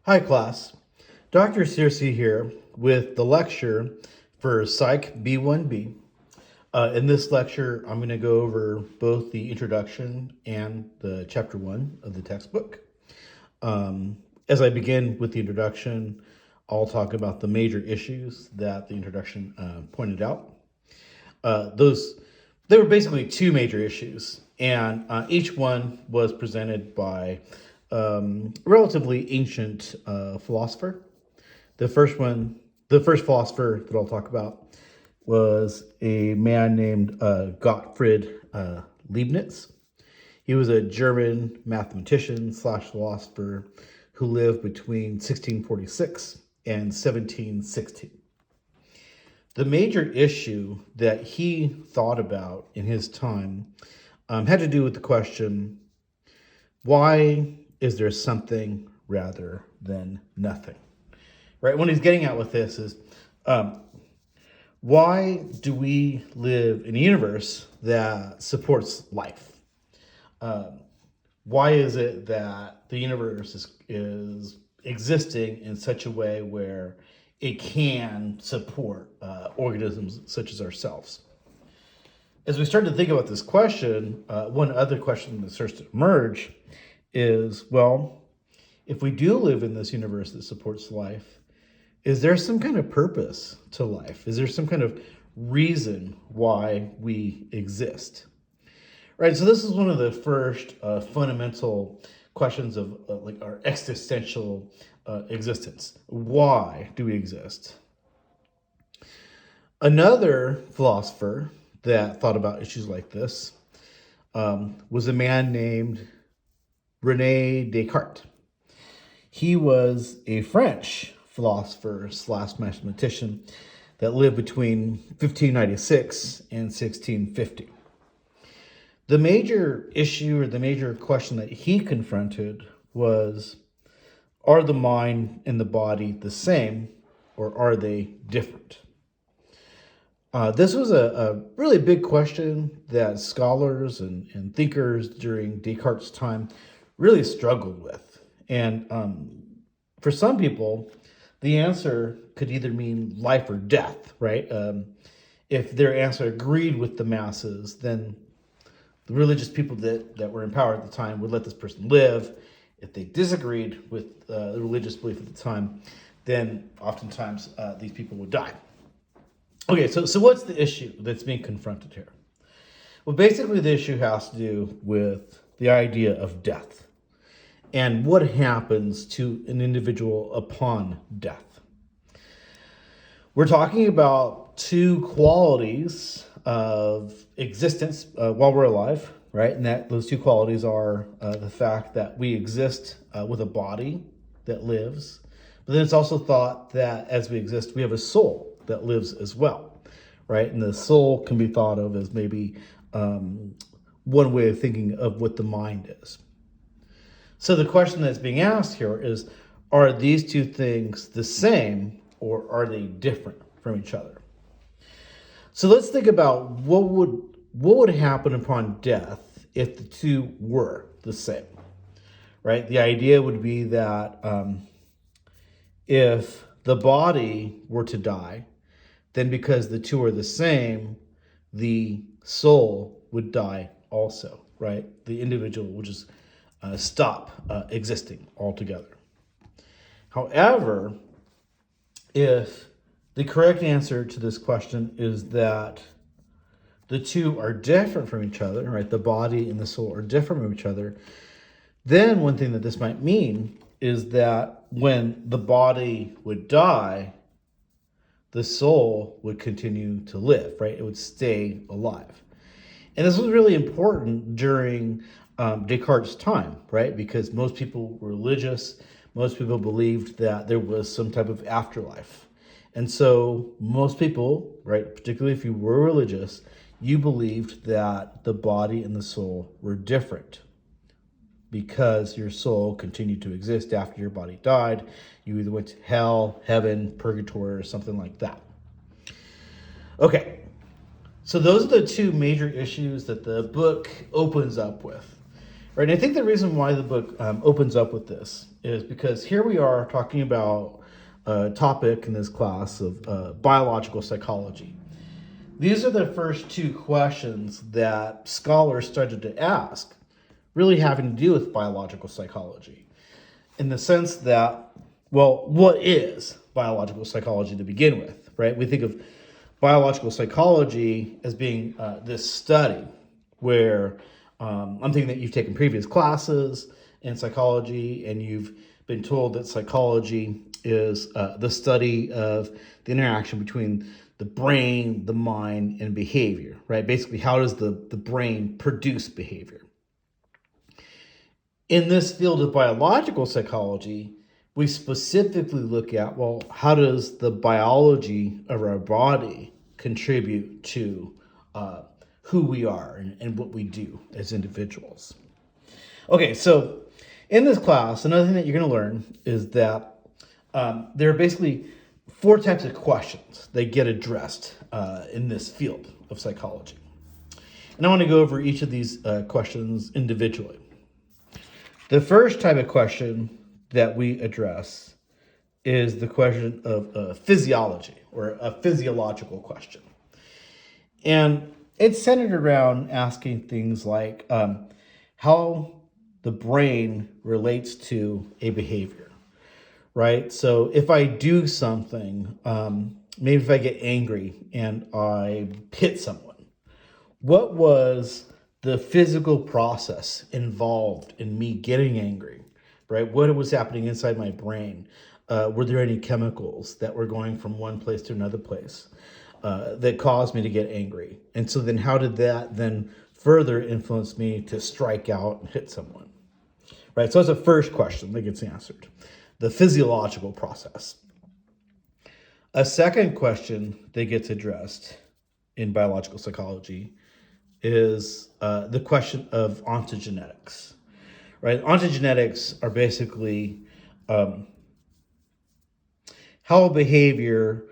Hi class, Dr. Searcy here with the lecture for Psych B1B. In this lecture, I'm going to go over both the introduction and the chapter 1 of the textbook. As I begin with the introduction, I'll talk about the major issues that the introduction pointed out. There were basically two major issues, and each one was presented by a relatively ancient philosopher. The first philosopher that I'll talk about was a man named Gottfried Leibniz. He was a German mathematician / philosopher who lived between 1646 and 1716. The major issue that he thought about in his time had to do with the question, why is there something rather than nothing? Right? What he's getting at with this is, why do we live in a universe that supports life? Why is it that the universe is existing in such a way where it can support organisms such as ourselves? As we start to think about this question, one other question that starts to emerge is, well, if we do live in this universe that supports life, is there some kind of purpose to life? Is there some kind of reason why we exist? Right, so this is one of the first fundamental questions of like our existential existence. Why do we exist? Another philosopher that thought about issues like this was a man named Rene Descartes. He was a French philosopher / mathematician that lived between 1596 and 1650. The major issue or the major question that he confronted was, are the mind and the body the same, or are they different? This was a really big question that scholars and thinkers during Descartes' time really struggled with. And for some people, the answer could either mean life or death, right? If their answer agreed with the masses, then the religious people that were in power at the time would let this person live. If they disagreed with the religious belief at the time, then oftentimes these people would die. Okay, so what's the issue that's being confronted here? Well, basically the issue has to do with the idea of death and what happens to an individual upon death. We're talking about two qualities of existence while we're alive, right? And that those two qualities are the fact that we exist with a body that lives, but then it's also thought that as we exist, we have a soul that lives as well, right? And the soul can be thought of as maybe one way of thinking of what the mind is. So the question that's being asked here is, are these two things the same, or are they different from each other? So let's think about what would happen upon death if the two were the same, right? The idea would be that if the body were to die, then because the two are the same, the soul would die also, right? The individual would just stop existing altogether. However, if the correct answer to this question is that the two are different from each other, right? The body and the soul are different from each other. Then one thing that this might mean is that when the body would die, the soul would continue to live, right? It would stay alive. And this was really important during Descartes' time, right? Because most people were religious. Most people believed that there was some type of afterlife. And so most people, right, particularly if you were religious, you believed that the body and the soul were different because your soul continued to exist after your body died. You either went to hell, heaven, purgatory, or something like that. Okay, so those are the two major issues that the book opens up with, Right, and I think the reason why the book opens up with this is because here we are talking about a topic in this class of biological psychology. These are the first two questions that scholars started to ask, really having to do with biological psychology, in the sense that, well, what is biological psychology to begin with, right? We think of biological psychology as being this study where I'm thinking that you've taken previous classes in psychology and you've been told that psychology is the study of the interaction between the brain, the mind, and behavior, right? Basically, how does the brain produce behavior? In this field of biological psychology, we specifically look at, well, how does the biology of our body contribute to who we are and what we do as individuals? Okay, so in this class, another thing that you're going to learn is that there are basically 4 types of questions that get addressed in this field of psychology. And I want to go over each of these questions individually. The first type of question that we address is the question of physiology, or a physiological question. And it's centered around asking things like how the brain relates to a behavior, right? So if I do something, maybe if I get angry and I hit someone, what was the physical process involved in me getting angry, right? What was happening inside my brain? Were there any chemicals that were going from one place to another place that caused me to get angry? And so then how did that then further influence me to strike out and hit someone, right? So that's the first question that gets answered, the physiological process. A second question that gets addressed in biological psychology is the question of ontogenetics, right? Ontogenetics are basically how a behavior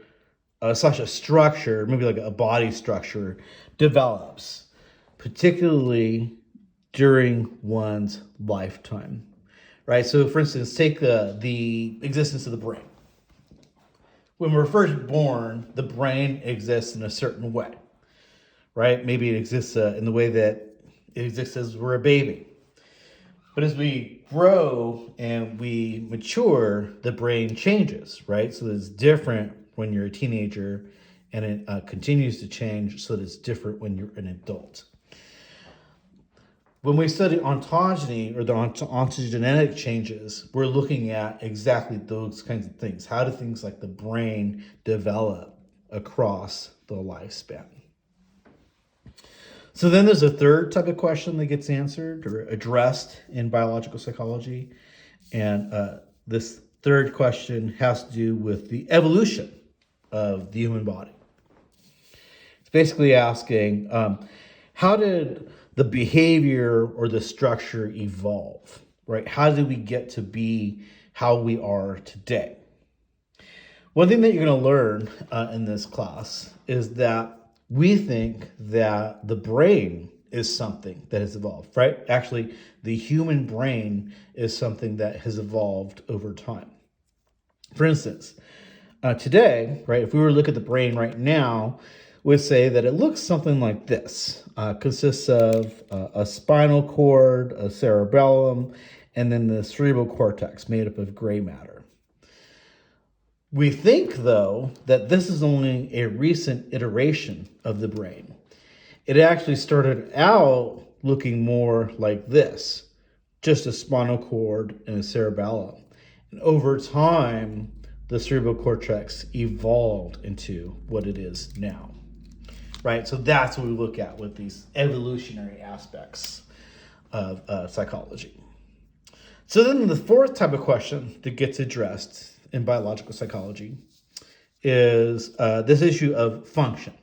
such a structure, maybe like a body structure, develops, particularly during one's lifetime, right? So for instance, take the existence of the brain. When we're first born, the brain exists in a certain way, right? Maybe it exists in the way that it exists as we're a baby. But as we grow and we mature, the brain changes, right? So it's different when you're a teenager, and it continues to change so that it's different when you're an adult. When we study ontogeny, or the ontogenetic changes, we're looking at exactly those kinds of things. How do things like the brain develop across the lifespan? So then there's a third type of question that gets answered or addressed in biological psychology. And this third question has to do with the evolution of the human body. It's basically asking, how did the behavior or the structure evolve, right? How did we get to be how we are today? One thing that you're going to learn in this class is that we think that the brain is something that has evolved, right? Actually, the human brain is something that has evolved over time. For instance, today, right, if we were to look at the brain right now, we'd say that it looks something like this. Consists of a spinal cord, a cerebellum, and then the cerebral cortex made up of gray matter. We think, though, that this is only a recent iteration of the brain. It actually started out looking more like this, just a spinal cord and a cerebellum. And over time, the cerebral cortex evolved into what it is now, right? So that's what we look at with these evolutionary aspects of psychology. So then the fourth type of question that gets addressed in biological psychology is this issue of function.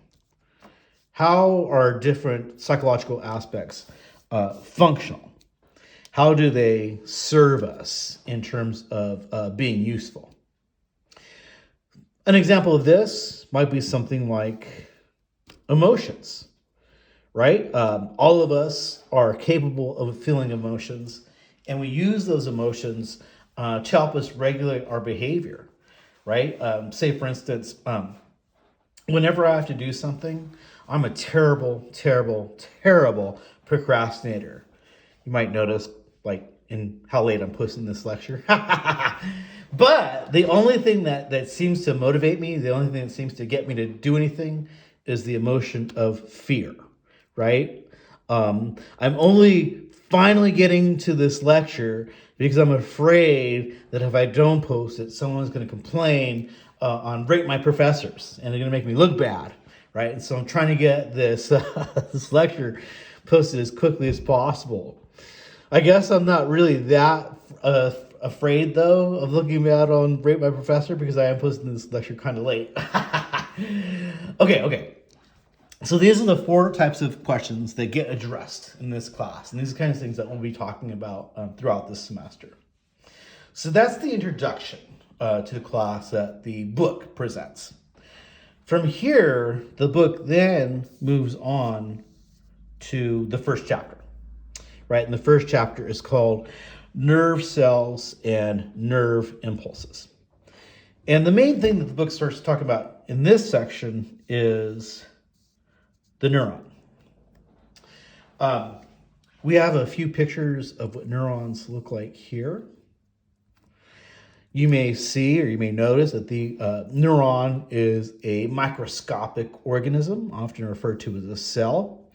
How are different psychological aspects functional? How do they serve us in terms of being useful? An example of this might be something like emotions, right? All of us are capable of feeling emotions, and we use those emotions to help us regulate our behavior, right? Say, for instance, whenever I have to do something, I'm a terrible, terrible, terrible procrastinator. You might notice, like, in how late I'm posting this lecture. But the only thing that seems to motivate me, the only thing that seems to get me to do anything is the emotion of fear, right? I'm only finally getting to this lecture because I'm afraid that if I don't post it, someone's going to complain on Rate My Professors, and they're going to make me look bad, right? And so I'm trying to get this this lecture posted as quickly as possible. I guess I'm not really that afraid, though, of looking bad on Rate My Professor, because I am posting this lecture kind of late. Okay. So these are the 4 types of questions that get addressed in this class. And these are kind of things that we'll be talking about throughout this semester. So that's the introduction to the class that the book presents. From here, the book then moves on to the first chapter, right? And the first chapter is called Nerve Cells and Nerve Impulses. And the main thing that the book starts to talk about in this section is the neuron. We have a few pictures of what neurons look like here. You may see, or you may notice, that the neuron is a microscopic organism, often referred to as a cell.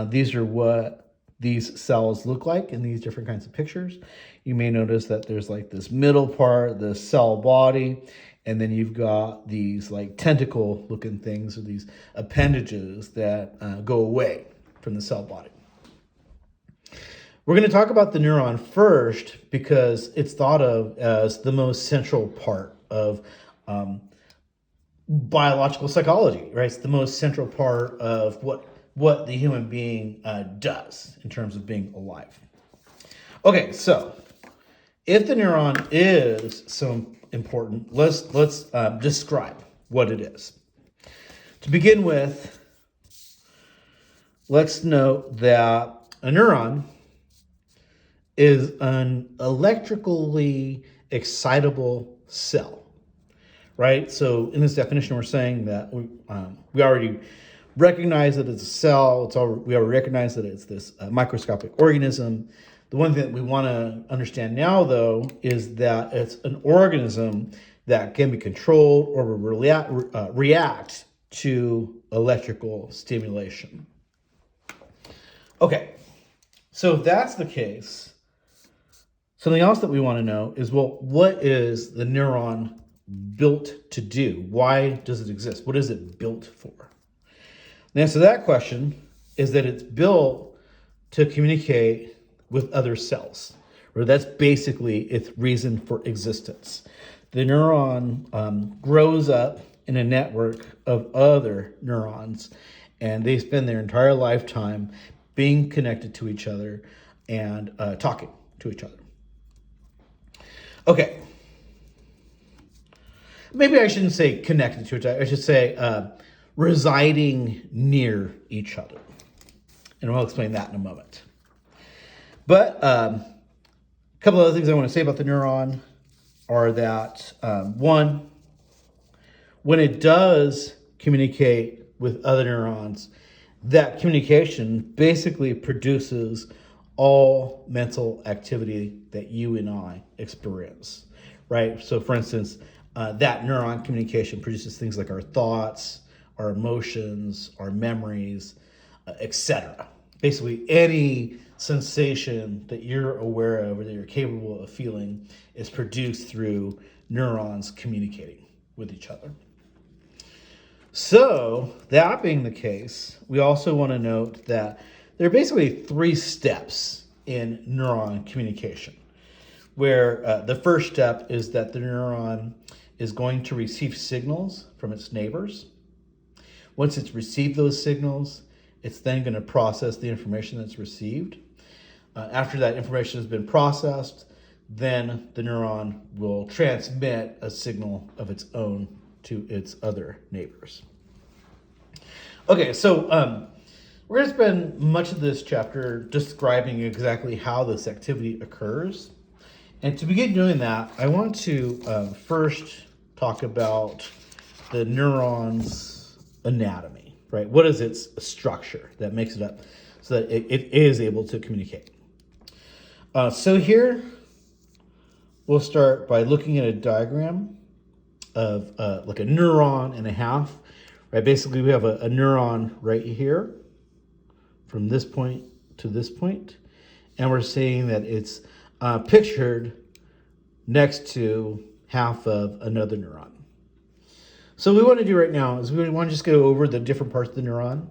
These are what these cells look like in these different kinds of pictures. You may notice that there's like this middle part, the cell body, and then you've got these like tentacle looking things, or these appendages that go away from the cell body. We're going to talk about the neuron first because it's thought of as the most central part of biological psychology, right? It's the most central part of what the human being does in terms of being alive. Okay, so if the neuron is so important, let's describe what it is. To begin with, let's note that a neuron is an electrically excitable cell, right? So in this definition, we're saying that we already recognize that it's a cell. We already recognize that it's this microscopic organism. The one thing that we want to understand now, though, is that it's an organism that can be controlled or react to electrical stimulation. Okay, so if that's the case, something else that we want to know is, well, what is the neuron built to do? Why does it exist? What is it built for? The answer to that question is that it's built to communicate with other cells, or that's basically its reason for existence. The neuron grows up in a network of other neurons, and they spend their entire lifetime being connected to each other and talking to each other. Okay. Maybe I shouldn't say connected to each other. I should say residing near each other. And I'll explain that in a moment. But a couple of other things I want to say about the neuron are that, one, when it does communicate with other neurons, that communication basically produces all mental activity that you and I experience, right? So for instance, that neuron communication produces things like our thoughts, our emotions, our memories, etc. Basically any sensation that you're aware of or that you're capable of feeling is produced through neurons communicating with each other. So, that being the case, we also want to note that there are basically 3 steps in neuron communication, where the first step is that the neuron is going to receive signals from its neighbors. Once it's received those signals, it's then going to process the information that's received. After that information has been processed, then the neuron will transmit a signal of its own to its other neighbors. Okay, so We're going to spend much of this chapter describing exactly how this activity occurs. And to begin doing that, I want to first talk about the neuron's anatomy, right? What is its structure that makes it up so that it is able to communicate? So here, we'll start by looking at a diagram of like a neuron and a half, right? Basically, we have a neuron right here from this point to this point, and we're seeing that it's pictured next to half of another neuron. So what we want to do right now is we want to just go over the different parts of the neuron,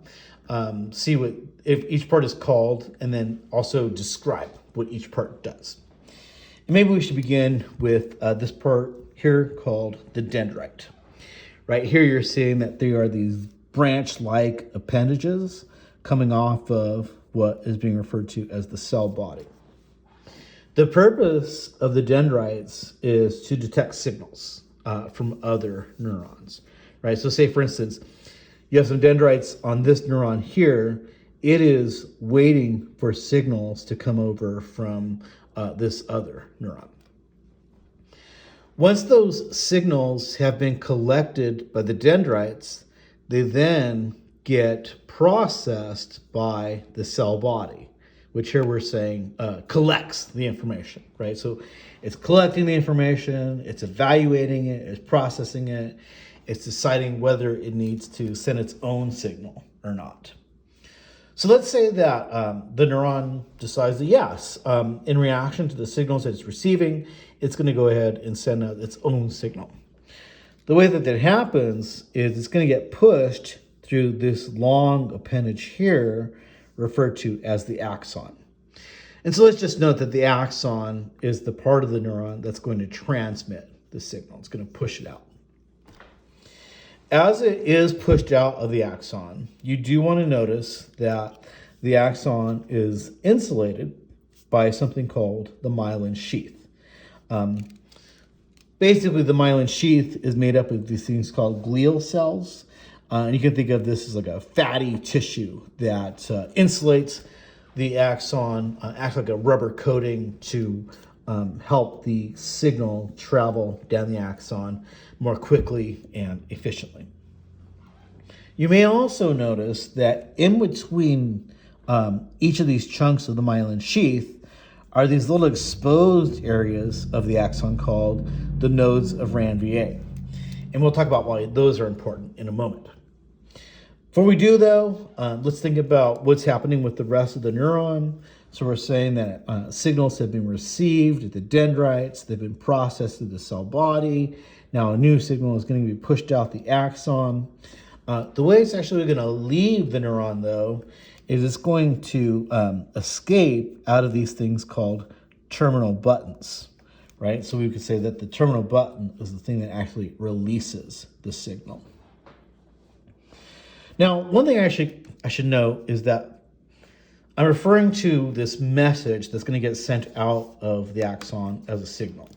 see what if each part is called, and then also describe what each part does. And maybe we should begin with this part here called the dendrite. Right here you're seeing that there are these branch-like appendages coming off of what is being referred to as the cell body. The purpose of the dendrites is to detect signals from other neurons, right? So say, for instance, you have some dendrites on this neuron here. It is waiting for signals to come over from this other neuron. Once those signals have been collected by the dendrites, they then get processed by the cell body, which here we're saying collects the information, right? So it's collecting the information, it's evaluating it, it's processing it, it's deciding whether it needs to send its own signal or not. So let's say that the neuron decides that yes, in reaction to the signals that it's receiving, it's going to go ahead and send out its own signal. The way that happens is it's going to get pushed through this long appendage here, referred to as the axon. And so let's just note that the axon is the part of the neuron that's going to transmit the signal. It's going to push it out. As it is pushed out of the axon, you do want to notice that the axon is insulated by something called the myelin sheath. Basically, the myelin sheath is made up of these things called glial cells. And you can think of this as like a fatty tissue that insulates the axon, acts like a rubber coating to help the signal travel down the axon more quickly and efficiently. You may also notice that in between each of these chunks of the myelin sheath are these little exposed areas of the axon called the nodes of Ranvier. And we'll talk about why those are important in a moment. Before we do, though, let's think about what's happening with the rest of the neuron. So we're saying that signals have been received at the dendrites, they've been processed through the cell body. Now a new signal is going to be pushed out the axon. The way it's actually going to leave the neuron, though, is it's going to escape out of these things called terminal buttons, right? So we could say that the terminal button is the thing that actually releases the signal. Now, one thing I should note is that I'm referring to this message that's going to get sent out of the axon as a signal.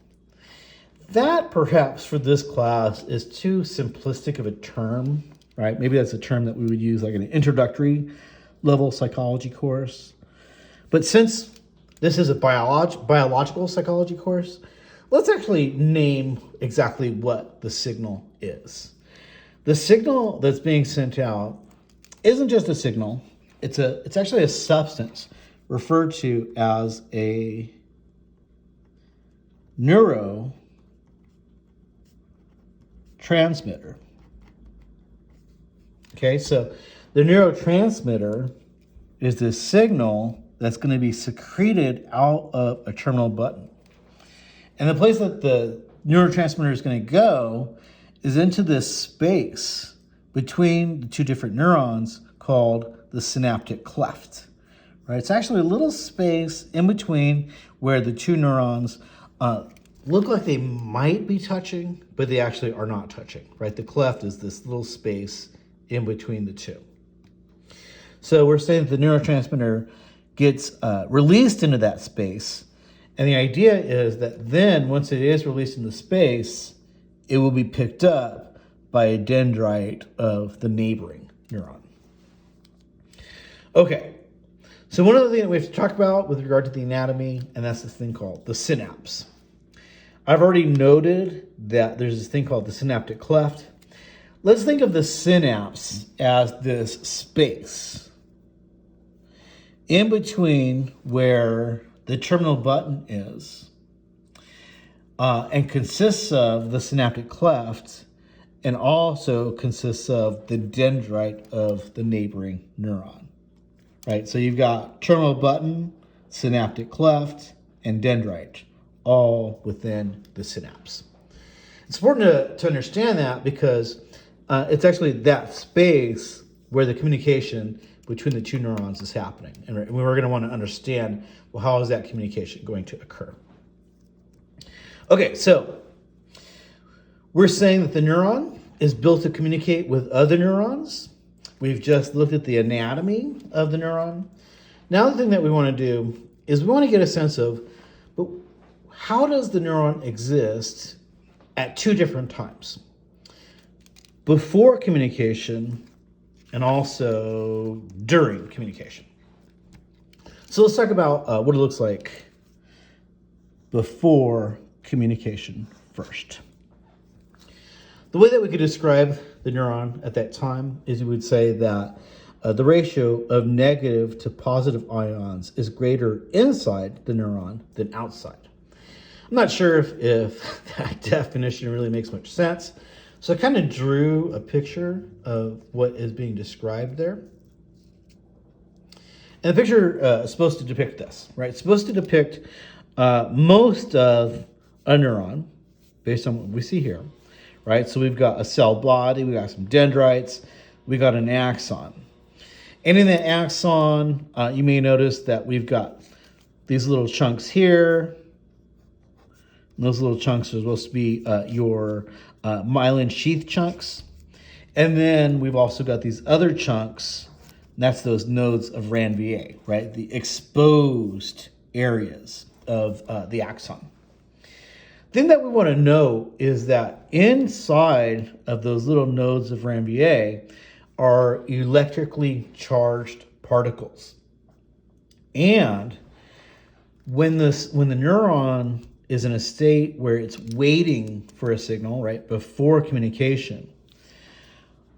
That, perhaps, for this class is too simplistic of a term, right? Maybe that's a term that we would use like in an introductory level psychology course. But since this is a biological psychology course, let's actually name exactly what the signal is. The signal that's being sent out isn't just a signal. It's actually a substance referred to as a neurotransmitter. Okay, so the neurotransmitter is this signal that's going to be secreted out of a terminal button. And the place that the neurotransmitter is going to go is into this space between the two different neurons called the synaptic cleft. Right? It's actually a little space in between where the two neurons look like they might be touching, but they actually are not touching. Right? The cleft is this little space in between the two. So we're saying that the neurotransmitter gets released into that space, and the idea is that then once it is released into space, it will be picked up by a dendrite of the neighboring neuron. Okay, so one other thing that we have to talk about with regard to the anatomy, and that's this thing called the synapse. I've already noted that there's this thing called the synaptic cleft. Let's think of the synapse as this space in between where the terminal button is and consists of the synaptic cleft and also consists of the dendrite of the neighboring neuron. Right, so you've got terminal button, synaptic cleft, and dendrite, all within the synapse. It's important to understand that because it's actually that space where the communication between the two neurons is happening. And we're going to want to understand, well, how is that communication going to occur? Okay, so we're saying that the neuron is built to communicate with other neurons. We've just looked at the anatomy of the neuron. Now the thing that we want to do is we want to get a sense of, but how does the neuron exist at two different times? Before communication and also during communication. So let's talk about what it looks like before communication first. The way that we could describe the neuron at that time is we would say that the ratio of negative to positive ions is greater inside the neuron than outside. I'm not sure if that definition really makes much sense. So I kind of drew a picture of what is being described there. And the picture is supposed to depict this, right? It's supposed to depict most of a neuron based on what we see here. Right, so we've got a cell body, we've got some dendrites, we've got an axon. And in the axon, you may notice that we've got these little chunks here. And those little chunks are supposed to be your myelin sheath chunks. And then we've also got these other chunks, and that's those nodes of Ranvier, right? The exposed areas of the axon. The thing that we want to know is that inside of those little nodes of Ranvier are electrically charged particles. And when the neuron is in a state where it's waiting for a signal, right, before communication,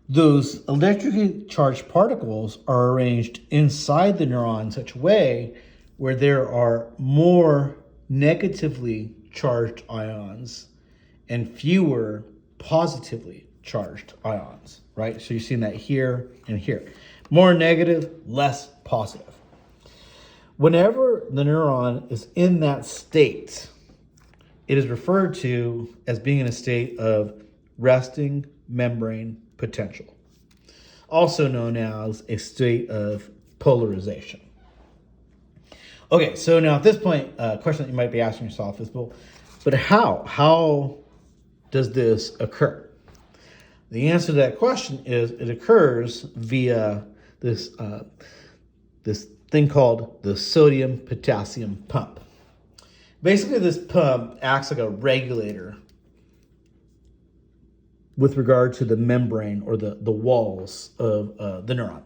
those electrically charged particles are arranged inside the neuron in such a way where there are more negatively charged ions and fewer positively charged ions, right? So you're seeing that here and here. More negative, less positive. Whenever the neuron is in that state, it is referred to as being in a state of resting membrane potential, also known as a state of polarization. Okay, so now at this point, a question that you might be asking yourself is, well, but how? How does this occur? The answer to that question is it occurs via this thing called the sodium-potassium pump. Basically, this pump acts like a regulator with regard to the membrane or the walls of the neuron.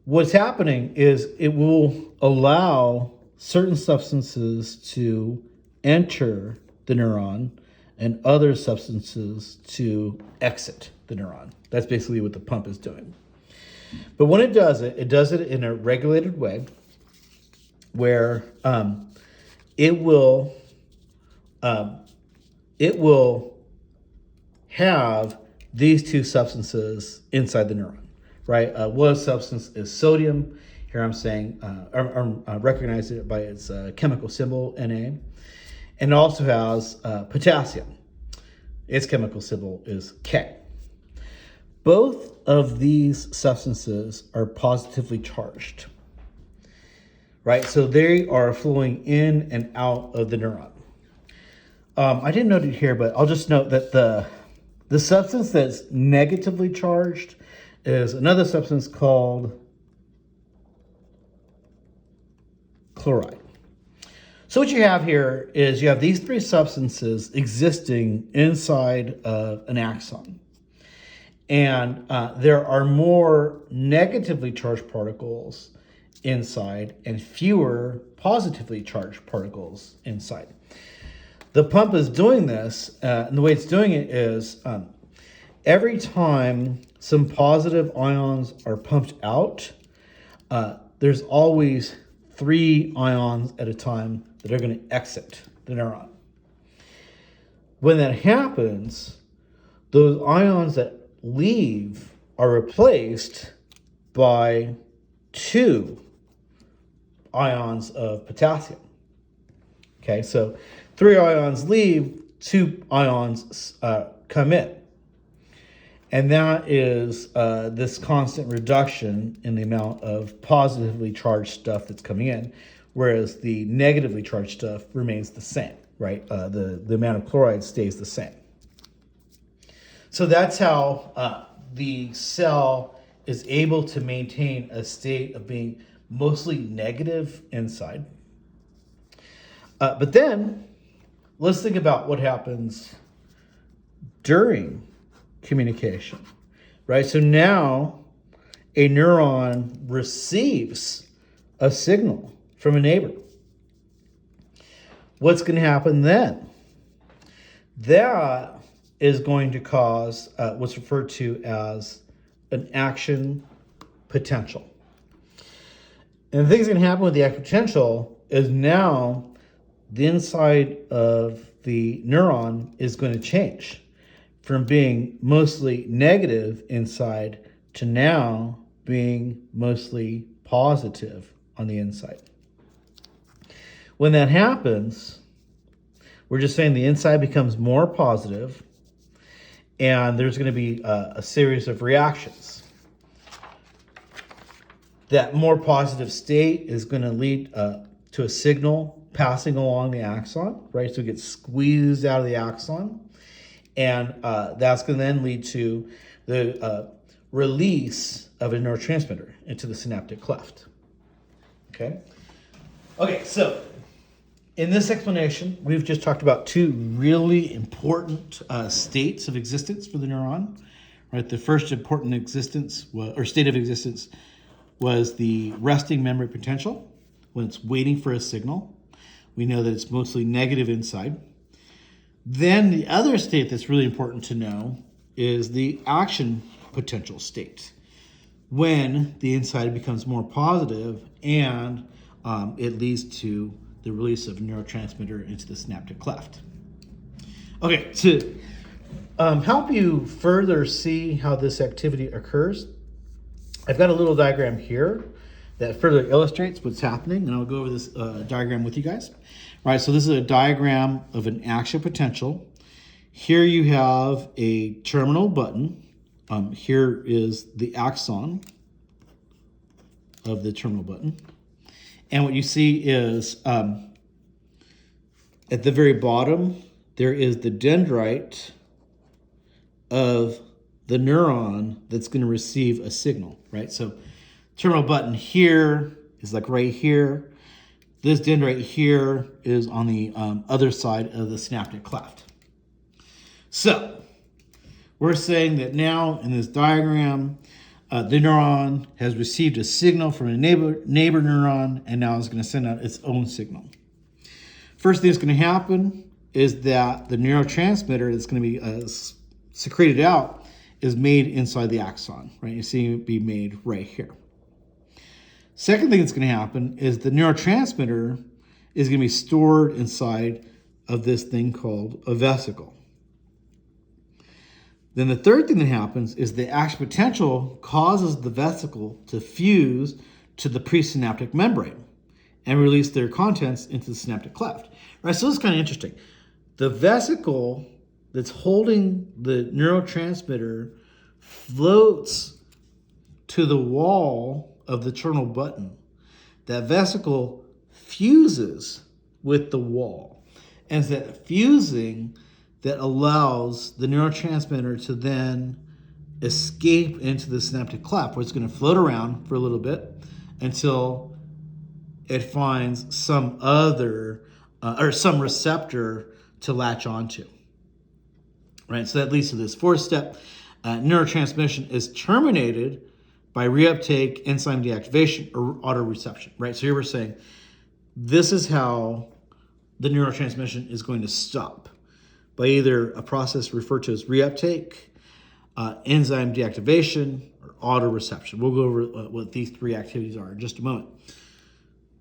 What's happening is it will allow certain substances to enter the neuron and other substances to exit the neuron. That's basically what the pump is doing. But when it does it in a regulated way where it will have these two substances inside the neuron. Right, one substance is sodium. Here I'm saying, recognize it by its chemical symbol, Na. And it also has potassium. Its chemical symbol is K. Both of these substances are positively charged. Right, so they are flowing in and out of the neuron. I didn't note it here, but I'll just note that the substance that's negatively charged is another substance called chloride. So what you have here is you have these three substances existing inside of an axon. And there are more negatively charged particles inside and fewer positively charged particles inside. The pump is doing this, and the way it's doing it is every time some positive ions are pumped out, there's always 3 ions at a time that are going to exit the neuron. When that happens, those ions that leave are replaced by 2 ions of potassium. Okay, so 3 ions leave, 2 ions come in. And that is this constant reduction in the amount of positively charged stuff that's coming in, whereas the negatively charged stuff remains the same, right? The amount of chloride stays the same. So that's how the cell is able to maintain a state of being mostly negative inside. But then let's think about what happens during communication, right? So now a neuron receives a signal from a neighbor. What's going to happen then? That is going to cause what's referred to as an action potential. And the thing that's going to happen with the action potential is now the inside of the neuron is going to change from being mostly negative inside to now being mostly positive on the inside. When that happens, we're just saying the inside becomes more positive, and there's going to be a series of reactions. That more positive state is going to lead to a signal passing along the axon, right? So it gets squeezed out of the axon. And that's going to then lead to the release of a neurotransmitter into the synaptic cleft. Okay, so in this explanation, we've just talked about 2 really important states of existence for the neuron. Right, the first important state of existence was the resting memory potential, when it's waiting for a signal. We know that it's mostly negative inside. Then the other state that's really important to know is the action potential state, when the inside becomes more positive and it leads to the release of neurotransmitter into the synaptic cleft. Okay, to help you further see how this activity occurs, I've got a little diagram here that further illustrates what's happening, and I'll go over this diagram with you guys. All right, so this is a diagram of an action potential. Here you have a terminal button. Here is the axon of the terminal button. And what you see is at the very bottom, there is the dendrite of the neuron that's going to receive a signal, right? So terminal button here is like right here. This dendrite here is on the other side of the synaptic cleft. So we're saying that now in this diagram, the neuron has received a signal from a neighbor neuron, and now it's going to send out its own signal. First thing that's going to happen is that the neurotransmitter that's going to be secreted out is made inside the axon, right? You see it be made right here. Second thing that's going to happen is the neurotransmitter is going to be stored inside of this thing called a vesicle. Then the third thing that happens is the action potential causes the vesicle to fuse to the presynaptic membrane and release their contents into the synaptic cleft. Right, so this is kind of interesting. The vesicle that's holding the neurotransmitter floats to the wall of the terminal button. That vesicle fuses with the wall. And it's that fusing that allows the neurotransmitter to then escape into the synaptic cleft, where it's going to float around for a little bit until it finds some other or some receptor to latch onto. Right, so that leads to this fourth step. neurotransmission is terminated by reuptake, enzyme deactivation, or autoreception, right? So here we're saying this is how the neurotransmission is going to stop, by either a process referred to as reuptake, enzyme deactivation, or autoreception. We'll go over what these three activities are in just a moment.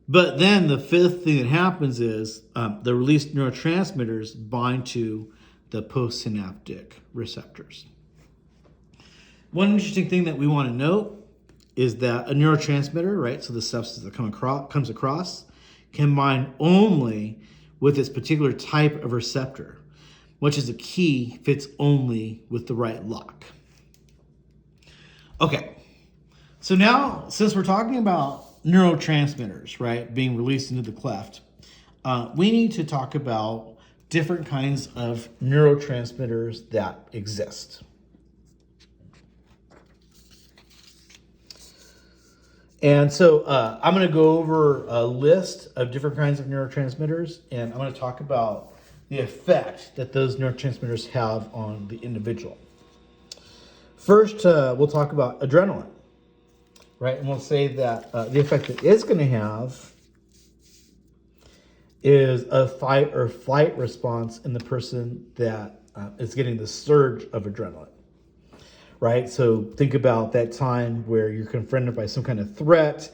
But then the fifth thing that happens is the released neurotransmitters bind to the postsynaptic receptors. One interesting thing that we want to note is that a neurotransmitter, right, so the substance that comes across, can bind only with this particular type of receptor, which is a key fits only with the right lock. Okay, so now since we're talking about neurotransmitters, right, being released into the cleft, we need to talk about different kinds of neurotransmitters that exist. And so I'm going to go over a list of different kinds of neurotransmitters, and I'm going to talk about the effect that those neurotransmitters have on the individual. First, we'll talk about adrenaline, right? And we'll say that the effect it is going to have is a fight or flight response in the person that is getting the surge of adrenaline. Right? So think about that time where you're confronted by some kind of threat.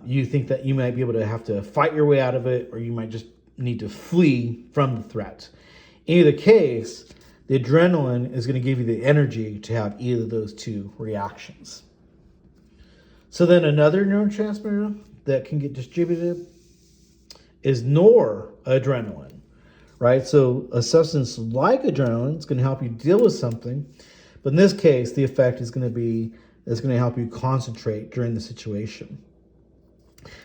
You think that you might be able to have to fight your way out of it, or you might just need to flee from the threat. In either case, the adrenaline is going to give you the energy to have either of those two reactions. So then another neurotransmitter that can get distributed is noradrenaline, right? So a substance like adrenaline is going to help you deal with something. But in this case, the effect is going to help you concentrate during the situation.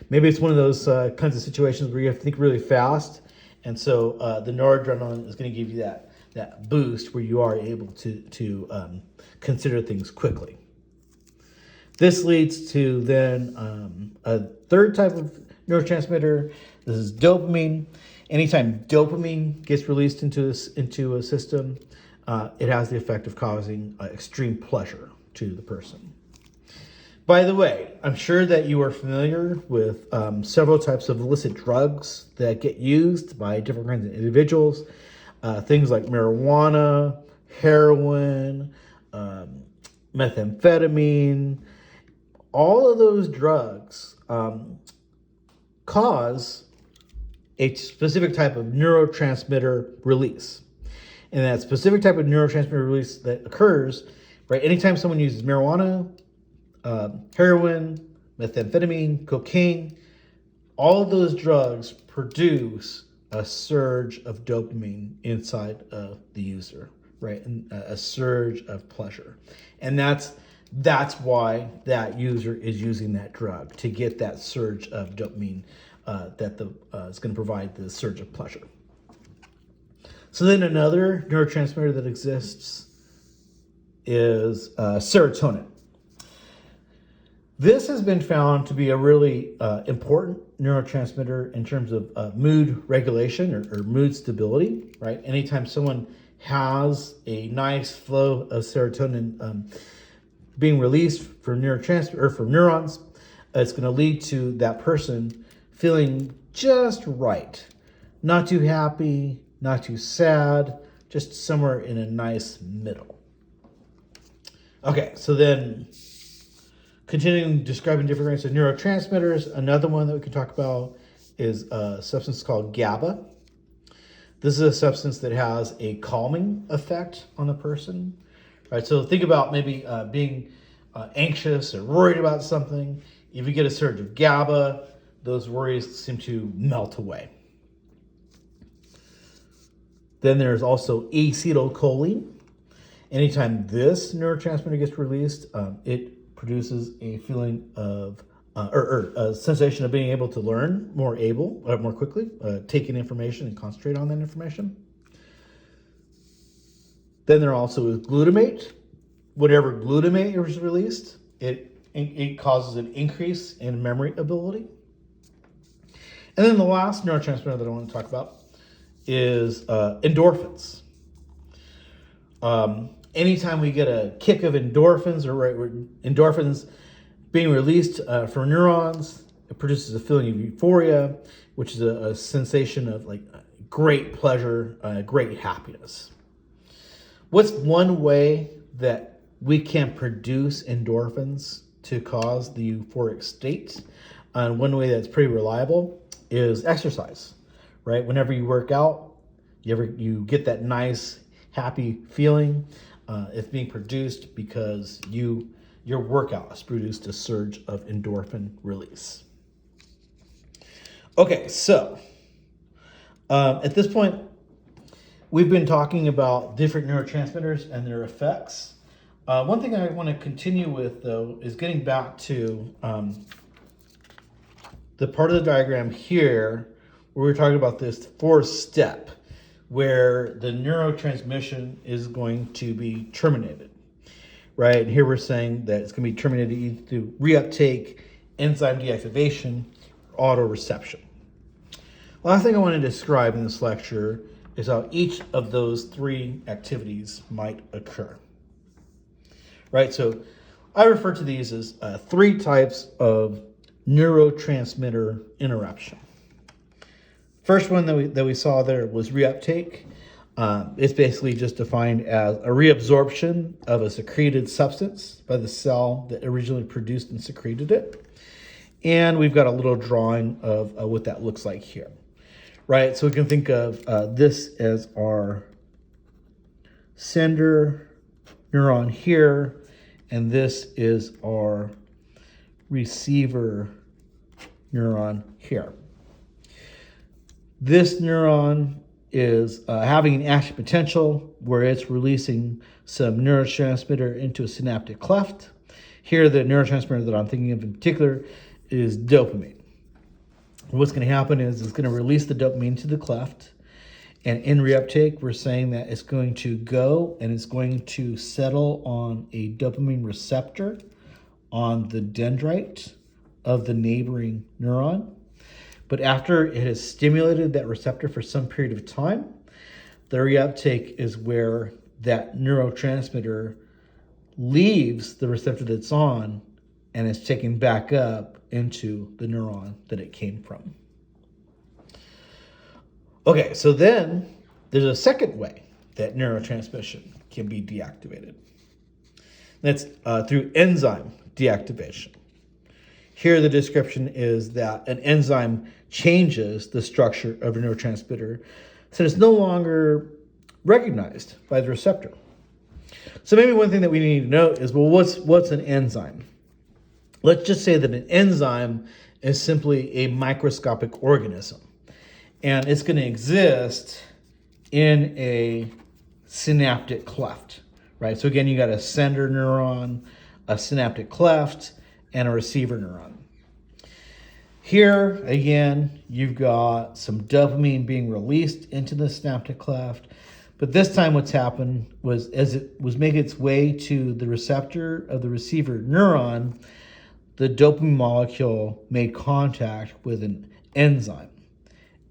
Maybe it's one of those kinds of situations where you have to think really fast, and so the noradrenaline is going to give you that boost where you are able to consider things quickly. This leads to then a third type of neurotransmitter. This is dopamine. Anytime dopamine gets released into a system, it has the effect of causing extreme pleasure to the person. By the way, I'm sure that you are familiar with several types of illicit drugs that get used by different kinds of individuals. Things like marijuana, heroin, methamphetamine. All of those drugs cause a specific type of neurotransmitter release. And that specific type of neurotransmitter release that occurs, right, anytime someone uses marijuana, heroin, methamphetamine, cocaine, all of those drugs produce a surge of dopamine inside of the user, right, and a surge of pleasure. And that's why that user is using that drug, to get that surge of dopamine that is going to provide the surge of pleasure. So then another neurotransmitter that exists is serotonin. This has been found to be a really important neurotransmitter in terms of mood regulation or mood stability, right? Anytime someone has a nice flow of serotonin being released from neurons, it's going to lead to that person feeling just right. Not too happy, not too sad, just somewhere in a nice middle. Okay, so then continuing describing different kinds of neurotransmitters, another one that we could talk about is a substance called GABA. This is a substance that has a calming effect on the person. Right, so think about maybe being anxious or worried about something. If you get a surge of GABA, those worries seem to melt away. Then there's also acetylcholine. Anytime this neurotransmitter gets released, it produces a feeling of, or a sensation of being able to learn more quickly, take in information and concentrate on that information. Then there also is glutamate. Whatever glutamate is released, it causes an increase in memory ability. And then the last neurotransmitter that I want to talk about is endorphins. anytime we get a kick of endorphins, or endorphins being released from neurons, it produces a feeling of euphoria, which is a sensation of like great pleasure, great happiness. What's one way that we can produce endorphins to cause the euphoric state? And one way that's pretty reliable is exercise, right? Whenever you work out, you get that nice, happy feeling. It's being produced because your workout has produced a surge of endorphin release. Okay, so at this point, we've been talking about different neurotransmitters and their effects. One thing I want to continue with, though, is getting back to the part of the diagram here where we're talking about this fourth step where the neurotransmission is going to be terminated, right? And here we're saying that it's going to be terminated either through reuptake, enzyme deactivation, or autoreception. Last thing I want to describe in this lecture is how each of those three activities might occur, right? So I refer to these as three types of neurotransmitter interruption. First one that we saw there was reuptake. It's basically just defined as a reabsorption of a secreted substance by the cell that originally produced and secreted it. And we've got a little drawing of what that looks like here, right? So we can think of this as our sender neuron here, and this is our receiver neuron here. This neuron is having an action potential where it's releasing some neurotransmitter into a synaptic cleft. Here, the neurotransmitter that I'm thinking of in particular is dopamine. What's going to happen is it's going to release the dopamine to the cleft, and in reuptake, we're saying that it's going to go and it's going to settle on a dopamine receptor on the dendrite of the neighboring neuron. But after it has stimulated that receptor for some period of time, the reuptake is where that neurotransmitter leaves the receptor that's on and is taken back up into the neuron that it came from. Okay, so then there's a second way that neurotransmission can be deactivated. That's through enzyme deactivation. Here the description is that an enzyme changes the structure of a neurotransmitter so it's no longer recognized by the receptor. So maybe one thing that we need to know is, well, what's an enzyme? Let's just say that an enzyme is simply a microscopic organism, and it's going to exist in a synaptic cleft, right? So again, you got a sender neuron, a synaptic cleft, and a receiver neuron. Here, again, you've got some dopamine being released into the synaptic cleft, but this time what's happened was as it was making its way to the receptor of the receiver neuron, the dopamine molecule made contact with an enzyme,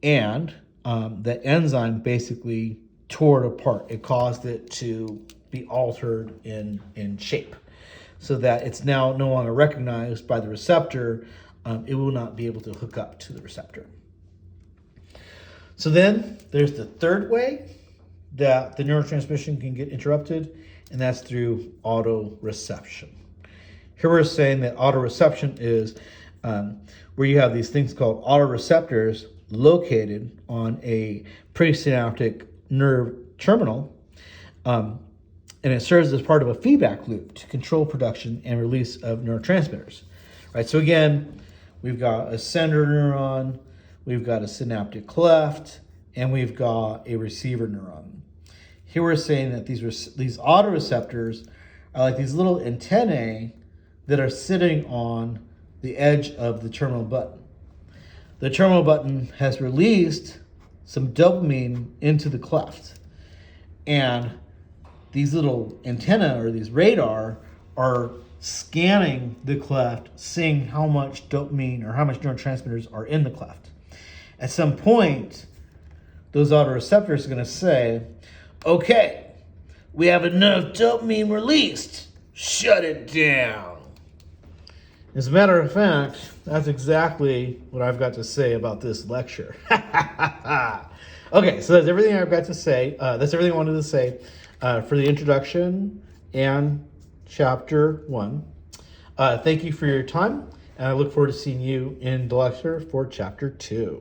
and the enzyme basically tore it apart. It caused it to be altered in shape so that it's now no longer recognized by the receptor. It will not be able to hook up to the receptor. So then there's the third way that the neurotransmission can get interrupted, and that's through autoreception. Here we're saying that autoreception is where you have these things called autoreceptors located on a presynaptic nerve terminal, and it serves as part of a feedback loop to control production and release of neurotransmitters. Right. So again, we've got a sender neuron, we've got a synaptic cleft, and we've got a receiver neuron. Here we're saying that these autoreceptors are like these little antennae that are sitting on the edge of the terminal button. The terminal button has released some dopamine into the cleft, and these little antennae or these radar are scanning the cleft, seeing how much dopamine or how much neurotransmitters are in the cleft. At some point, those autoreceptors are going to say, okay, We have enough dopamine released. Shut it down. As a matter of fact, that's exactly what I've got to say about this lecture. Okay, so that's everything I've got to say. That's everything I wanted to say for the introduction and chapter 1. Thank you for your time, and I look forward to seeing you in the lecture for chapter 2.